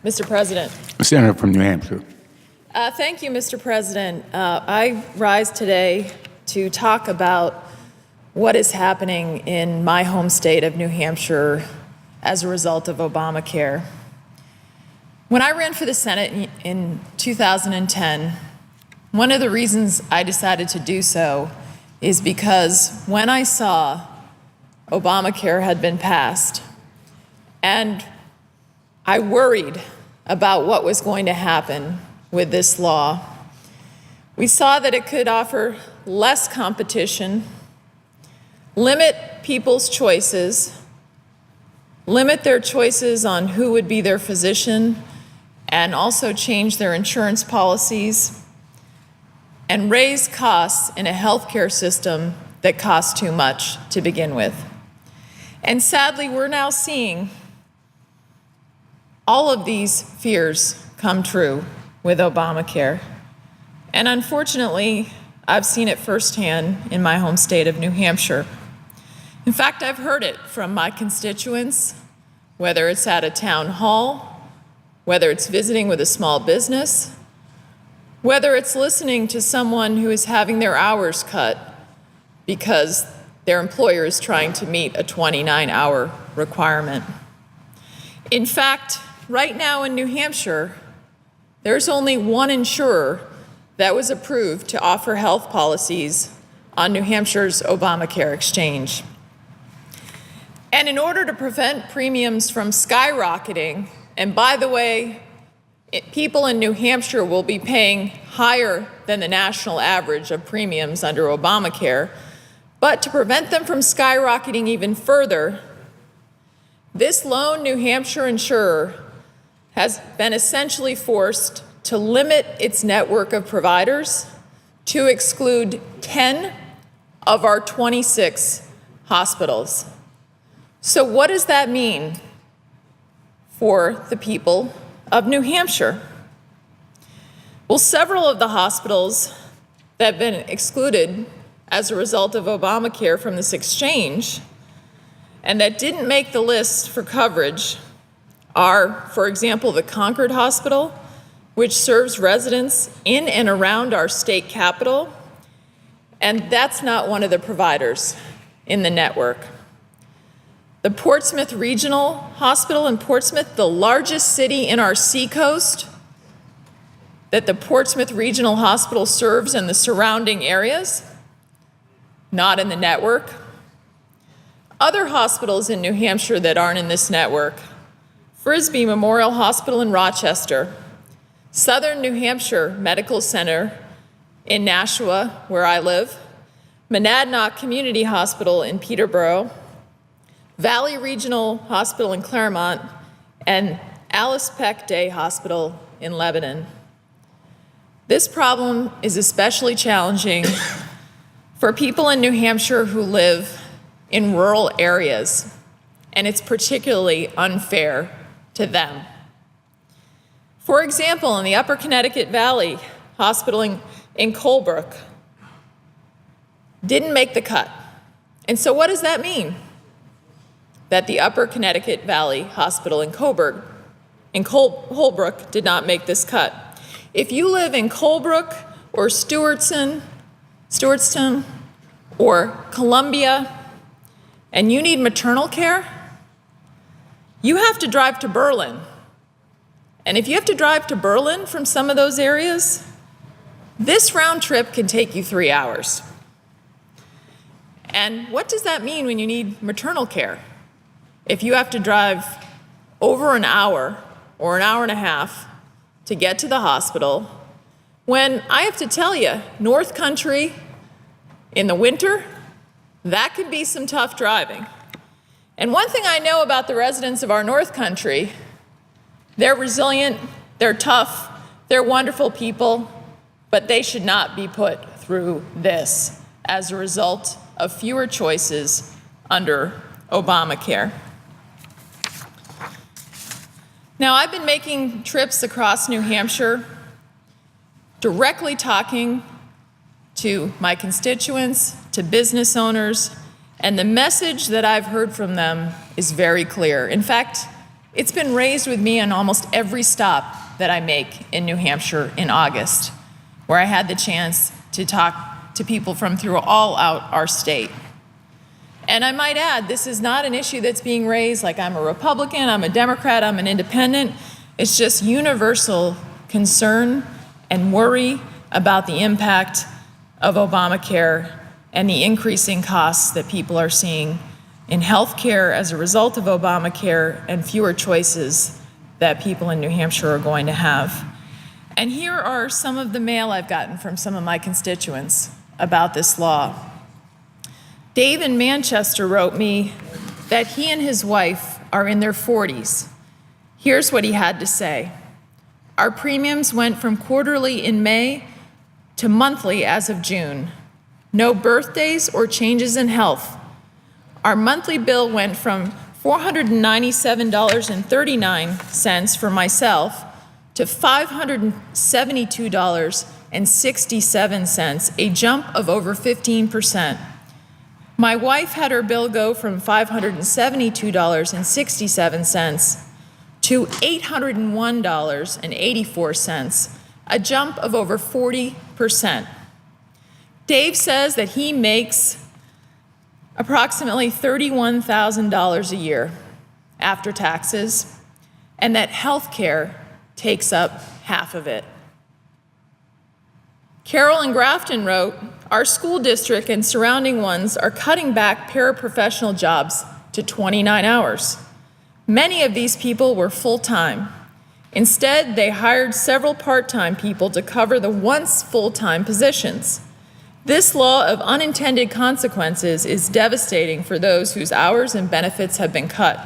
Mr. President. Senator from New Hampshire. Thank you, Mr. President. I rise today to talk about what is happening in my home state of New Hampshire as a result of Obamacare. When I ran for the Senate in 2010, one of the reasons I decided to do so is because when I saw Obamacare had been passed, and I worried about what was going to happen with this law, we saw that it could offer less competition, limit people's choices, limit their choices on who would be their physician, and also change their insurance policies, and raise costs in a healthcare system that costs too much to begin with. And sadly, we're now seeing all of these fears come true with Obamacare. And unfortunately, I've seen it firsthand in my home state of New Hampshire. In fact, I've heard it from my constituents, whether it's at a town hall, whether it's visiting with a small business, whether it's listening to someone who is having their hours cut because their employer is trying to meet a 29-hour requirement. In fact, right now in New Hampshire, there's only one insurer that was approved to offer health policies on New Hampshire's Obamacare exchange. And in order to prevent premiums from skyrocketing, and by the way, people in New Hampshire will be paying higher than the national average of premiums under Obamacare, but to prevent them from skyrocketing even further, this lone New Hampshire insurer has been essentially forced to limit its network of providers to exclude 10 of our 26 hospitals. So what does that mean for the people of New Hampshire? Well, several of the hospitals that have been excluded as a result of Obamacare from this exchange and that didn't make the list for coverage are, for example, the Concord Hospital, which serves residents in and around our state capital, and that's not one of the providers in the network. The Portsmouth Regional Hospital in Portsmouth, the largest city in our seacoast that the Portsmouth Regional Hospital serves in the surrounding areas, not in the network. Other hospitals in New Hampshire that aren't in this network: Frisbee Memorial Hospital in Rochester, Southern New Hampshire Medical Center in Nashua, where I live, Monadnock Community Hospital in Peterborough, Valley Regional Hospital in Claremont, and Alice Peck Day Hospital in Lebanon. This problem is especially challenging for people in New Hampshire who live in rural areas, and it's particularly unfair to them. For example, in the Upper Connecticut Valley Hospital in Colebrook didn't make the cut. And so what does that mean? That the Upper Connecticut Valley Hospital in Colebrook did not make this cut. If you live in Colebrook or Stewartstown or Columbia and you need maternal care, you have to drive to Berlin. And if you have to drive to Berlin from some of those areas, this round trip can take you 3 hours. And what does that mean when you need maternal care? If you have to drive over an hour or an hour and a half to get to the hospital, when I have to tell you, North Country in the winter, that could be some tough driving. And one thing I know about the residents of our North Country, they're resilient, they're tough, they're wonderful people, but they should not be put through this as a result of fewer choices under Obamacare. Now, I've been making trips across New Hampshire, directly talking to my constituents, to business owners, and the message that I've heard from them is very clear. In fact, It's been raised with me on almost every stop that I make in New Hampshire in August, where I had the chance to talk to people from all out our state. And I might add, this is not an issue that's being raised like I'm a Republican, I'm a Democrat, I'm an independent. It's just universal concern and worry about the impact of Obamacare and the increasing costs that people are seeing in health care as a result of Obamacare and fewer choices that people in New Hampshire are going to have. And here are some of the mail I've gotten from some of my constituents about this law. Dave in Manchester wrote me that he and his wife are in their 40s. Here's what he had to say. Our premiums went from quarterly in May to monthly as of June. No birthdays or changes in health. Our monthly bill went from $497.39 for myself to $572.67, a jump of over 15%. My wife had her bill go from $572.67 to $801.84, a jump of over 40%. Dave says that he makes approximately $31,000 a year after taxes, and that health care takes up half of it. Carol in Grafton wrote, our school district and surrounding ones are cutting back paraprofessional jobs to 29 hours. Many of these people were full-time. Instead, they hired several part-time people to cover the once full-time positions. This law of unintended consequences is devastating for those whose hours and benefits have been cut.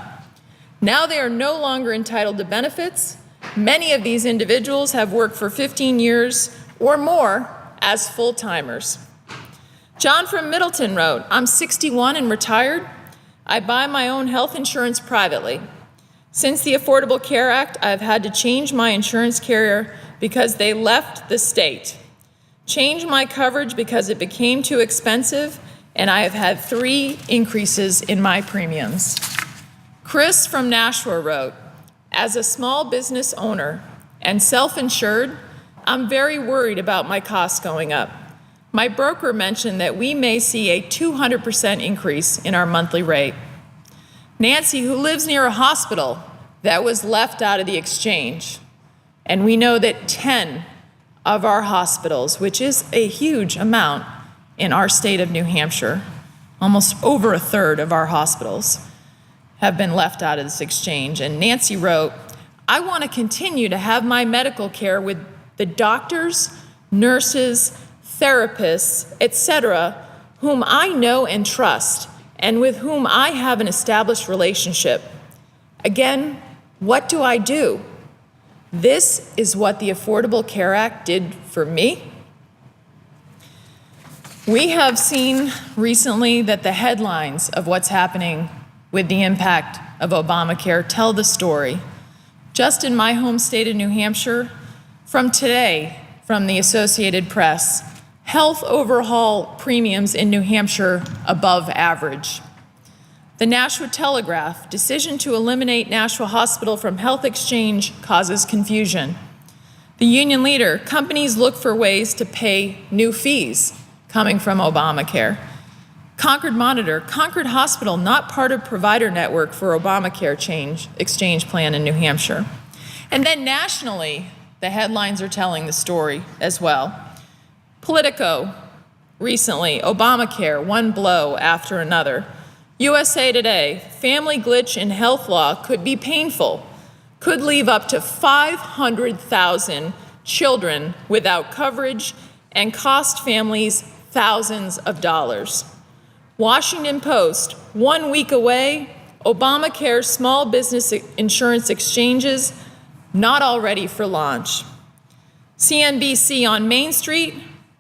Now they are no longer entitled to benefits. Many of these individuals have worked for 15 years or more as full-timers. John from Middleton wrote, I'm 61 and retired. I buy my own health insurance privately. Since the Affordable Care Act, I've had to change my insurance carrier because they left the state. Change my coverage because it became too expensive, and I have had 3 increases in my premiums. Chris from Nashua wrote, as a small business owner and self-insured, I'm very worried about my costs going up. My broker mentioned that we may see a 200% increase in our monthly rate. Nancy, who lives near a hospital that was left out of the exchange, and we know that 10 of our hospitals, which is a huge amount in our state of New Hampshire, almost over a third of our hospitals have been left out of this exchange. And Nancy wrote, I want to continue to have my medical care with the doctors, nurses, therapists, etc., whom I know and trust, and with whom I have an established relationship. Again, what do I do? This is what the Affordable Care Act did for me. We have seen recently that the headlines of what's happening with the impact of Obamacare tell the story. Just in my home state of New Hampshire, from today, from the Associated Press, health overhaul premiums in New Hampshire above average. The Nashua Telegraph, decision to eliminate Nashua Hospital from health exchange causes confusion. The Union Leader, companies look for ways to pay new fees coming from Obamacare. Concord Monitor, Concord Hospital not part of provider network for Obamacare exchange plan in New Hampshire. And then nationally, the headlines are telling the story as well. Politico, recently, Obamacare, one blow after another. USA Today, family glitch in health law could be painful, could leave up to 500,000 children without coverage and cost families thousands of dollars. Washington Post, 1 week away, Obamacare small business insurance exchanges not all ready for launch. CNBC on Main Street,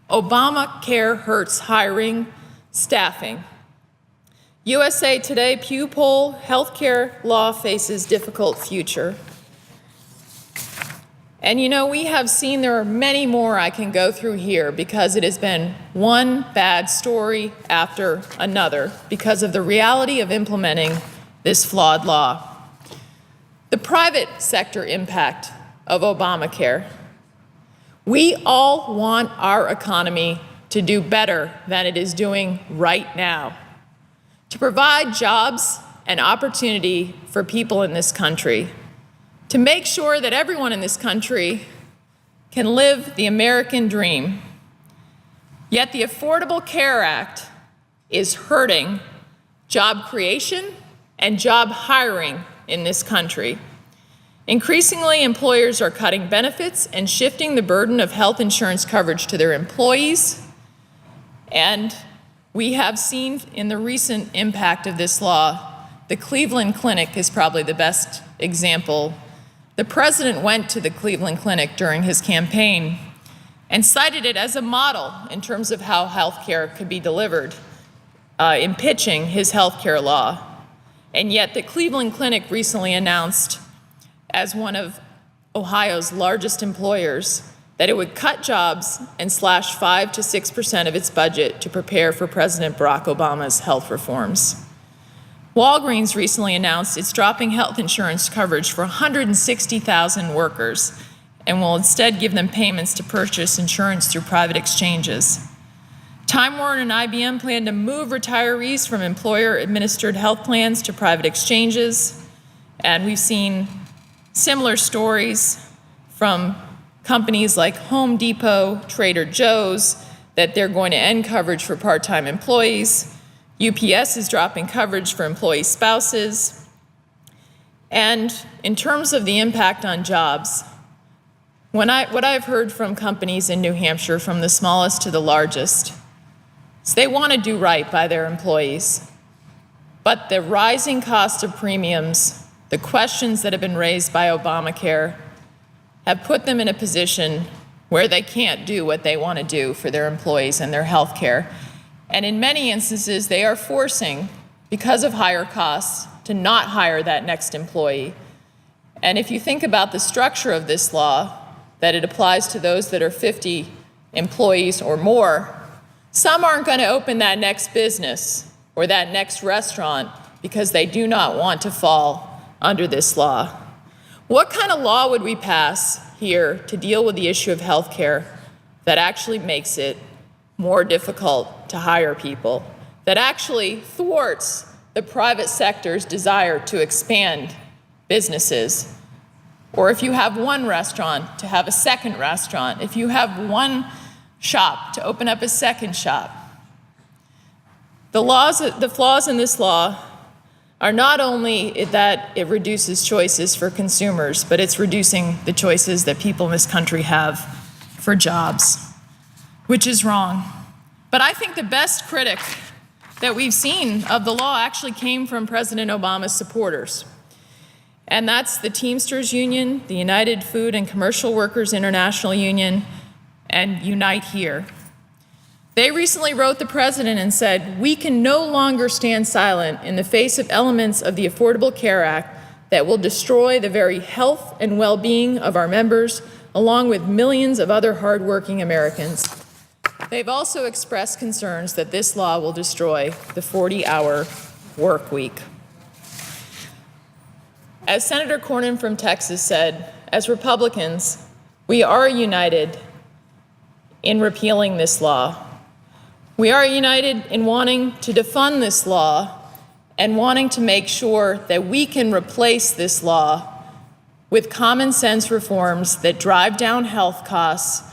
Obamacare hurts hiring, staffing. USA Today Pew poll, healthcare law faces difficult future. And you know, we have seen there are many more I can go through here because it has been one bad story after another because of the reality of implementing this flawed law. The private sector impact of Obamacare. We all want our economy to do better than it is doing right now, to provide jobs and opportunity for people in this country, to make sure that everyone in this country can live the American dream. Yet the Affordable Care Act is hurting job creation and job hiring in this country. Increasingly, employers are cutting benefits and shifting the burden of health insurance coverage to their employees. And we have seen in the recent impact of this law, the Cleveland Clinic is probably the best example. The president went to the Cleveland Clinic during his campaign and cited it as a model in terms of how health care could be delivered in pitching his health care law. And yet the Cleveland Clinic recently announced, as one of Ohio's largest employers, that it would cut jobs and slash 5 to 6% of its budget to prepare for President Barack Obama's health reforms. Walgreens recently announced it's dropping health insurance coverage for 160,000 workers and will instead give them payments to purchase insurance through private exchanges. Time Warner and IBM plan to move retirees from employer-administered health plans to private exchanges, and we've seen similar stories from companies like Home Depot, Trader Joe's, that they're going to end coverage for part-time employees. UPS is dropping coverage for employee spouses. And in terms of the impact on jobs, what I've heard from companies in New Hampshire, from the smallest to the largest, is they want to do right by their employees. But the rising cost of premiums, the questions that have been raised by Obamacare, have put them in a position where they can't do what they want to do for their employees and their health care. And in many instances, they are forcing, because of higher costs, to not hire that next employee. And if you think about the structure of this law, that it applies to those that are 50 employees or more, some aren't going to open that next business or that next restaurant because they do not want to fall under this law. What kind of law would we pass here to deal with the issue of health care that actually makes it more difficult to hire people, that actually thwarts the private sector's desire to expand businesses? Or if you have one restaurant, to have a second restaurant. If you have one shop, to open up a second shop. The flaws in this law are not only that it reduces choices for consumers, but it's reducing the choices that people in this country have for jobs, which is wrong. But I think the best critic that we've seen of the law actually came from President Obama's supporters. And that's the Teamsters Union, the United Food and Commercial Workers International Union, and Unite Here. They recently wrote the president and said, "We can no longer stand silent in the face of elements of the Affordable Care Act that will destroy the very health and well-being of our members, along with millions of other hardworking Americans." They've also expressed concerns that this law will destroy the 40-hour work week. As Senator Cornyn from Texas said, as Republicans, we are united in repealing this law. We are united in wanting to defund this law and wanting to make sure that we can replace this law with common sense reforms that drive down health costs,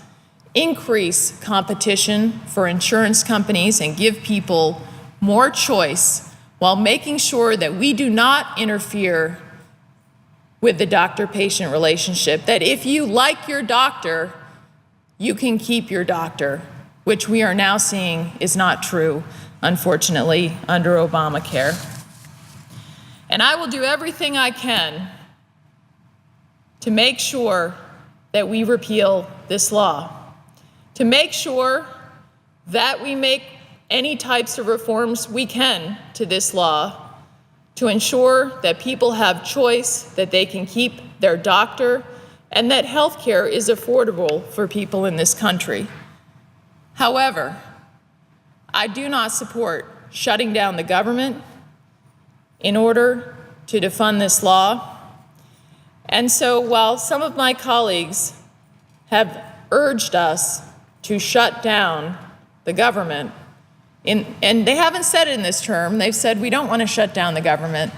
increase competition for insurance companies, and give people more choice while making sure that we do not interfere with the doctor-patient relationship, that if you like your doctor, you can keep your doctor, which we are now seeing is not true, unfortunately, under Obamacare. And I will do everything I can to make sure that we repeal this law, to make sure that we make any types of reforms we can to this law, to ensure that people have choice, that they can keep their doctor, and that health care is affordable for people in this country. However, I do not support shutting down the government in order to defund this law. And so while some of my colleagues have urged us to shut down the government, and they haven't said it in this term, they've said we don't want to shut down the government,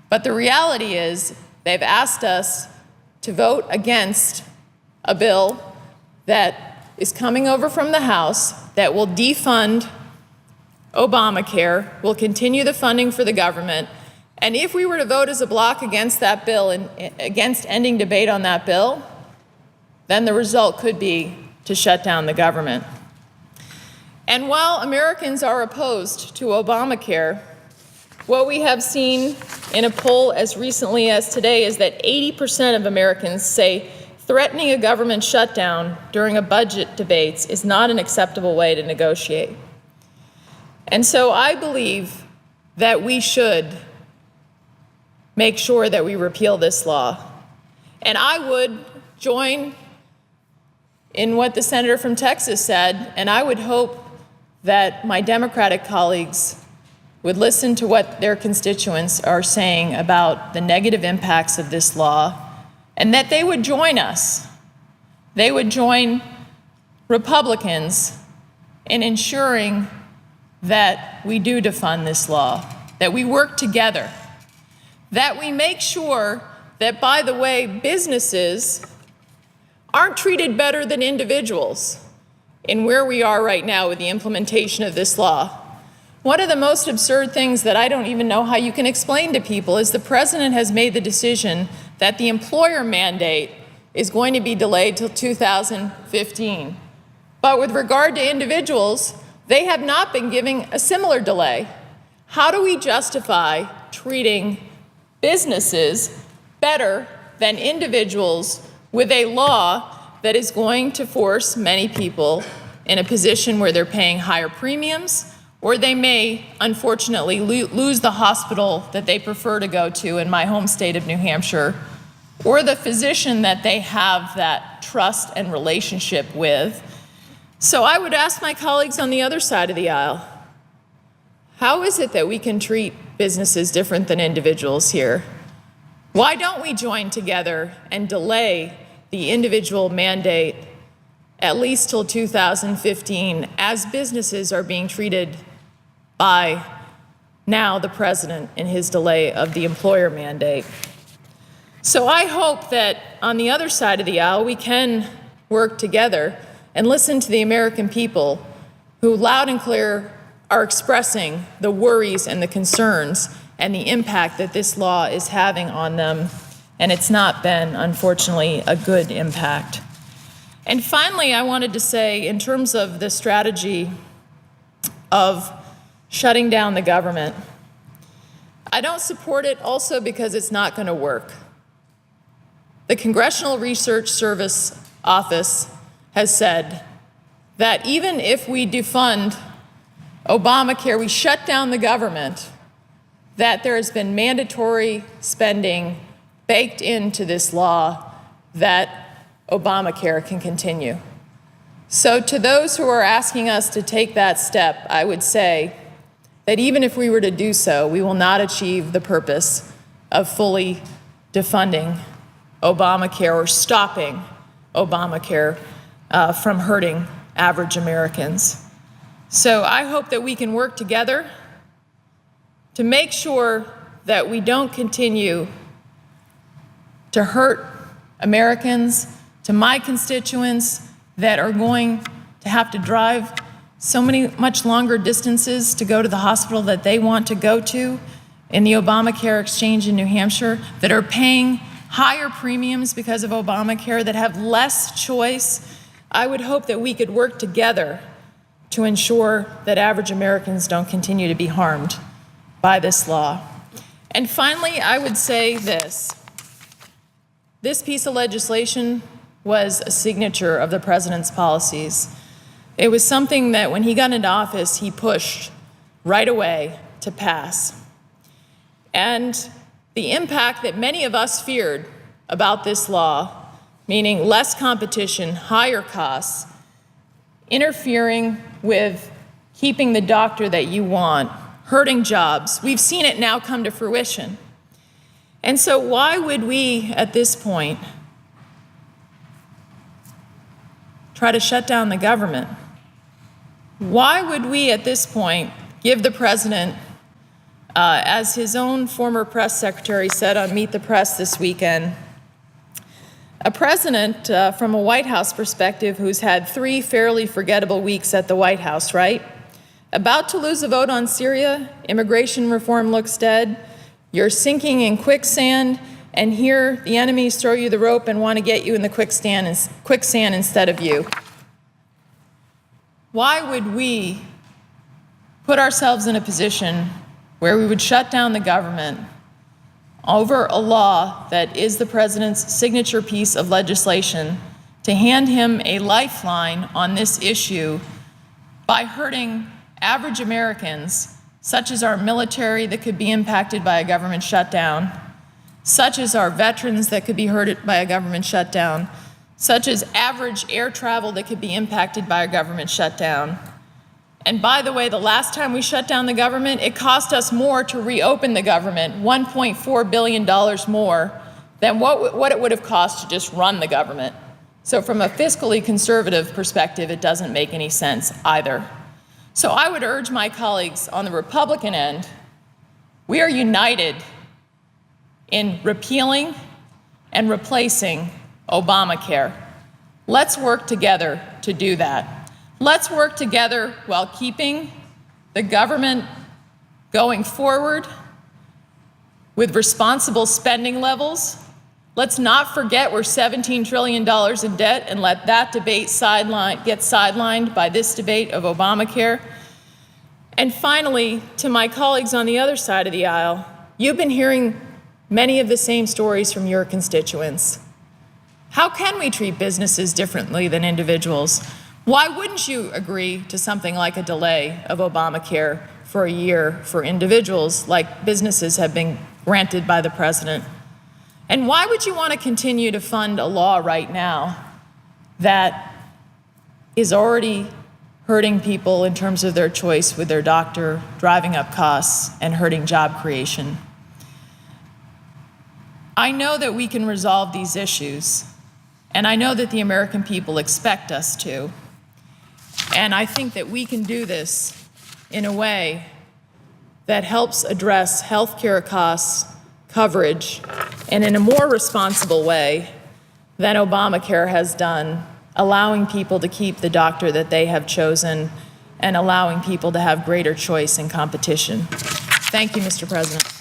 but the reality is they've asked us to vote against a bill that is coming over from the House that will defund Obamacare, will continue the funding for the government. And if we were to vote as a bloc against that bill and against ending debate on that bill, then the result could be to shut down the government. And while Americans are opposed to Obamacare, what we have seen in a poll as recently as today is that 80% of Americans say threatening a government shutdown during a budget debates is not an acceptable way to negotiate. And so I believe that we should make sure that we repeal this law. And I would join in what the senator from Texas said, and I would hope that my Democratic colleagues would listen to what their constituents are saying about the negative impacts of this law, and that they would join us. They would join Republicans in ensuring that we do defund this law, that we work together, that we make sure that, by the way, businesses aren't treated better than individuals in where we are right now with the implementation of this law. One of the most absurd things that I don't even know how you can explain to people is the president has made the decision that the employer mandate is going to be delayed till 2015. But with regard to individuals, they have not been giving a similar delay. How do we justify treating businesses better than individuals with a law that is going to force many people in a position where they're paying higher premiums, or they may, unfortunately, lose the hospital that they prefer to go to in my home state of New Hampshire, or the physician that they have that trust and relationship with. So I would ask my colleagues on the other side of the aisle, how is it that we can treat businesses different than individuals here? Why don't we join together and delay the individual mandate at least till 2015, as businesses are being treated by now the president in his delay of the employer mandate? So I hope that on the other side of the aisle, we can work together and listen to the American people who loud and clear are expressing the worries and the concerns and the impact that this law is having on them. And it's not been, unfortunately, a good impact. And finally, I wanted to say, in terms of the strategy of shutting down the government, I don't support it also because it's not going to work. The Congressional Research Service Office has said that even if we defund Obamacare, we shut down the government, that there has been mandatory spending baked into this law that Obamacare can continue. So to those who are asking us to take that step, I would say that even if we were to do so, we will not achieve the purpose of fully defunding Obamacare or stopping Obamacare from hurting average Americans. So I hope that we can work together to make sure that we don't continue to hurt Americans, to my constituents that are going to have to drive much longer distances to go to the hospital that they want to go to in the Obamacare exchange in New Hampshire, that are paying higher premiums because of Obamacare, that have less choice. I would hope that we could work together to ensure that average Americans don't continue to be harmed by this law. And finally, I would say this. This piece of legislation was a signature of the president's policies. It was something that when he got into office, he pushed right away to pass. And the impact that many of us feared about this law, meaning less competition, higher costs, interfering with keeping the doctor that you want, hurting jobs, we've seen it now come to fruition. And so why would we, at this point, try to shut down the government? Why would we, at this point, give the president, as his own former press secretary said on Meet the Press this weekend, a president from a White House perspective who's had 3 fairly forgettable weeks at the White House, right? About to lose a vote on Syria, immigration reform looks dead, you're sinking in quicksand, and here the enemies throw you the rope and want to get you in the quicksand instead of you. Why would we put ourselves in a position where we would shut down the government over a law that is the president's signature piece of legislation to hand him a lifeline on this issue by hurting average Americans, such as our military that could be impacted by a government shutdown, such as our veterans that could be hurt by a government shutdown, such as average air travel that could be impacted by a government shutdown. And by the way, the last time we shut down the government, it cost us more to reopen the government, $1.4 billion more than what it would have cost to just run the government. So from a fiscally conservative perspective, it doesn't make any sense either. So I would urge my colleagues on the Republican end, we are united in repealing and replacing Obamacare. Let's work together to do that. Let's work together while keeping the government going forward with responsible spending levels. Let's not forget we're $17 trillion in debt and let that debate get sidelined by this debate of Obamacare. And finally, to my colleagues on the other side of the aisle, you've been hearing many of the same stories from your constituents. How can we treat businesses differently than individuals? Why wouldn't you agree to something like a delay of Obamacare for a year for individuals like businesses have been granted by the president? And why would you want to continue to fund a law right now that is already hurting people in terms of their choice with their doctor, driving up costs, and hurting job creation? I know that we can resolve these issues, and I know that the American people expect us to. And I think that we can do this in a way that helps address health care costs, coverage, and in a more responsible way than Obamacare has done, allowing people to keep the doctor that they have chosen and allowing people to have greater choice and competition. Thank you, Mr. President.